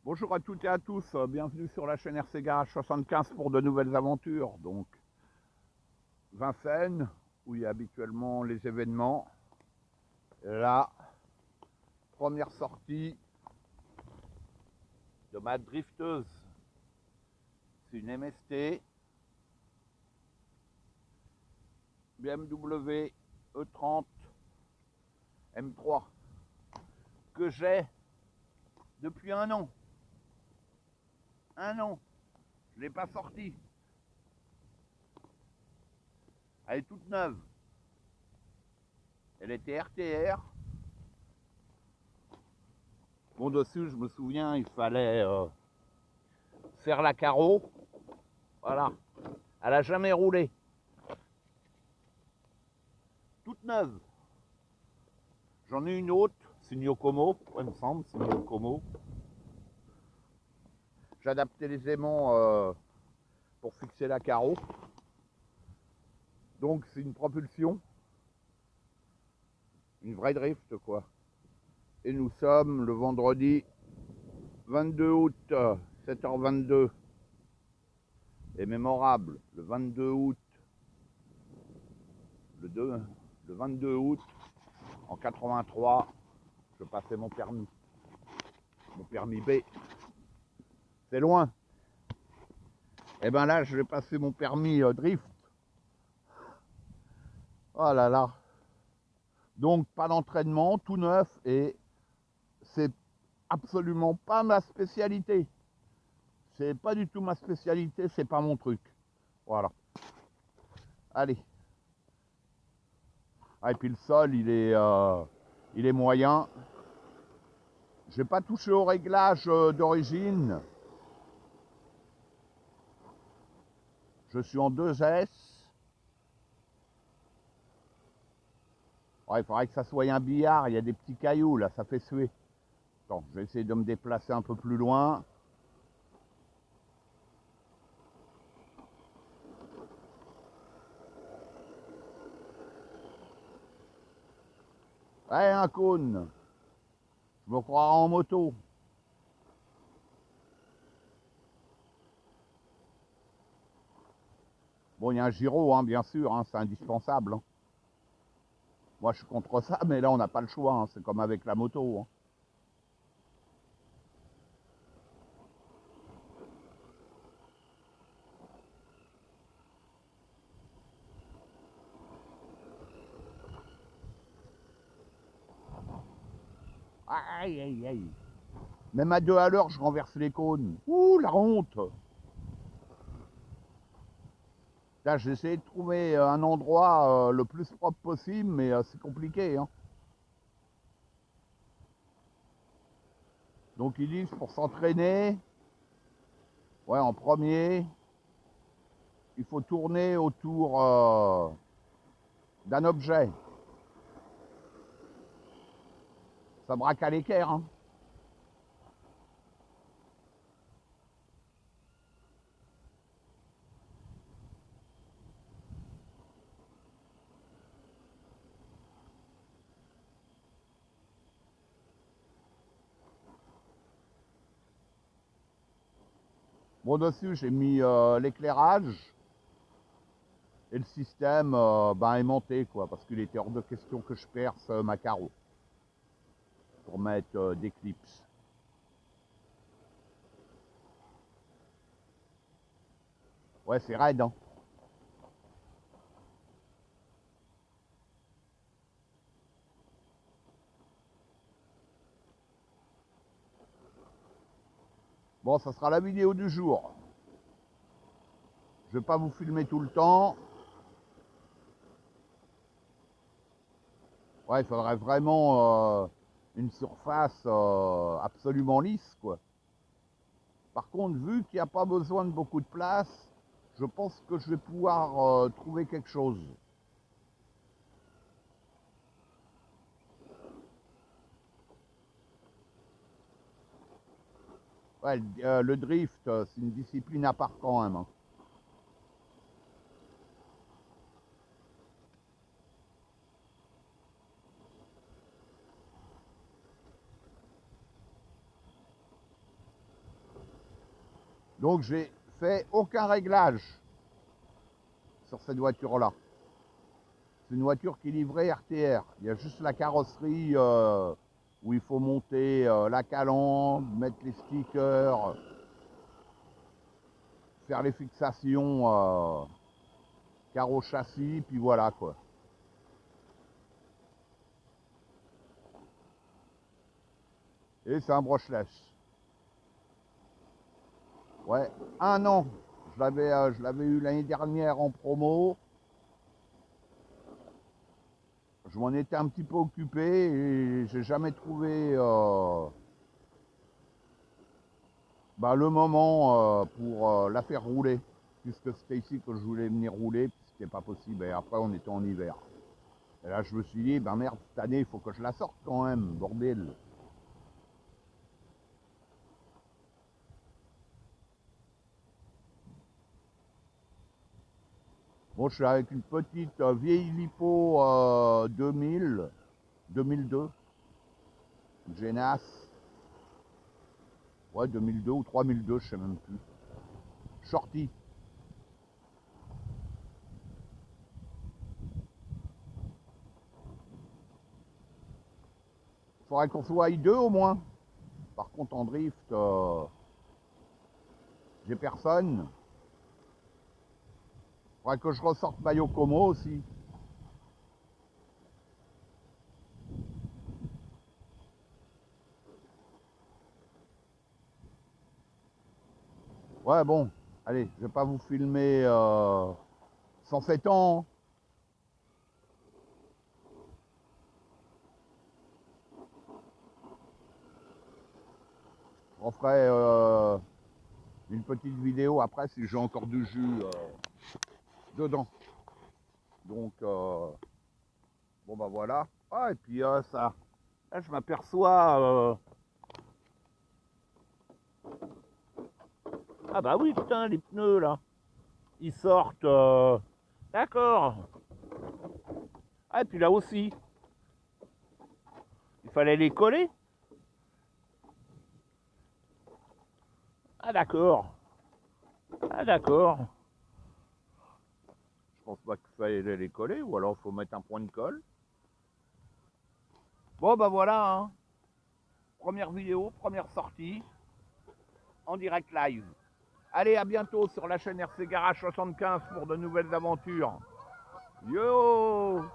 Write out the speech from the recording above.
Bonjour à toutes et à tous, bienvenue sur la chaîne RC Garage 75 pour de nouvelles aventures. Donc, Vincennes, où il y a habituellement les événements. La première sortie de ma drifteuse. C'est une MST BMW E30 M3 que j'ai depuis un an. Un an, je ne l'ai pas sortie. Elle est toute neuve. Elle était RTR. Bon, dessus, je me souviens, il fallait faire la carreau. Voilà. Elle a jamais roulé. Toute neuve. J'en ai une autre, c'est une Yokomo, il me semble, c'est une Yokomo. J'ai adapté les aimants pour fixer la carreau. Donc c'est une propulsion. Une vraie drift quoi. Et nous sommes le vendredi 22 août, 7h22. Et mémorable, le 22 août, le 22 août, en 83, je passais mon permis B. C'est loin. Et ben là, je vais passer mon permis drift. Oh là là. Donc pas d'entraînement, tout neuf, et c'est absolument pas ma spécialité. C'est pas du tout ma spécialité, c'est pas mon truc. Voilà. Allez. Ah, et puis le sol, il est moyen. J'ai pas touché au réglage d'origine. Je suis en 2S. Ouais, il faudrait que ça soit un billard, il y a des petits cailloux là, ça fait suer. Attends, je vais essayer de me déplacer un peu plus loin. Ouais, un cône. Je me croirais en moto. Bon, il y a un gyro, hein, bien sûr, hein, c'est indispensable. Hein. Moi, je suis contre ça, mais là, on n'a pas le choix. Hein, c'est comme avec la moto. Hein. Aïe, aïe, aïe. Même à 2 à l'heure, je renverse les cônes. Ouh, la honte. Là, j'ai essayé de trouver un endroit le plus propre possible, mais c'est compliqué. Hein. Donc, ils disent pour s'entraîner, ouais, en premier, il faut tourner autour d'un objet. Ça braque à l'équerre. Hein. Bon, dessus, j'ai mis l'éclairage. Et le système ben, est monté, quoi, parce qu'il était hors de question que je perce ma carreau pour mettre des clips. Ouais, c'est raide. Hein. Bon, ça sera la vidéo du jour. Je vais pas vous filmer tout le temps. Ouais, il faudrait vraiment une surface absolument lisse, quoi. Par contre, vu qu'il n'y a pas besoin de beaucoup de place, je pense que je vais pouvoir trouver quelque chose. Ouais, le drift, c'est une discipline à part quand même. Hein. Donc j'ai fait aucun réglage sur cette voiture-là. C'est une voiture qui est livrée RTR. Il y a juste la carrosserie où il faut monter la calandre, mettre les stickers, faire les fixations carreau châssis, puis voilà quoi. Et c'est un brushless. Ouais, 1 an. Je l'avais eu l'année dernière en promo. Je m'en étais un petit peu occupé et j'ai jamais trouvé le moment pour la faire rouler. Puisque c'était ici que je voulais venir rouler, puis c'était pas possible. Et après, on était en hiver. Et là, je me suis dit, ben merde, cette année, il faut que je la sorte quand même, bordel. Bon, je suis avec une petite vieille lipo 2002, Genas. Ouais, 2002 ou 3002, je sais même plus. Shorty. Faudrait qu'on soit I2 au moins. Par contre, en drift, j'ai personne. Faudrait que je ressorte Mayokomo aussi. Ouais, bon, allez, je vais pas vous filmer 107 ans. Je referai une petite vidéo après si j'ai encore du jus dedans. Donc, bon bah voilà. Ah, et puis ça, là je m'aperçois... Ah bah oui, putain, les pneus là, ils sortent... D'accord. Ah, et puis là aussi, il fallait les coller. Ah d'accord. Ah d'accord. Je pense pas qu'il fallait les coller, ou alors il faut mettre un point de colle. Bon bah voilà, hein. Première vidéo, première sortie, en direct live. Allez, à bientôt sur la chaîne RC Garage 75 pour de nouvelles aventures. Yo!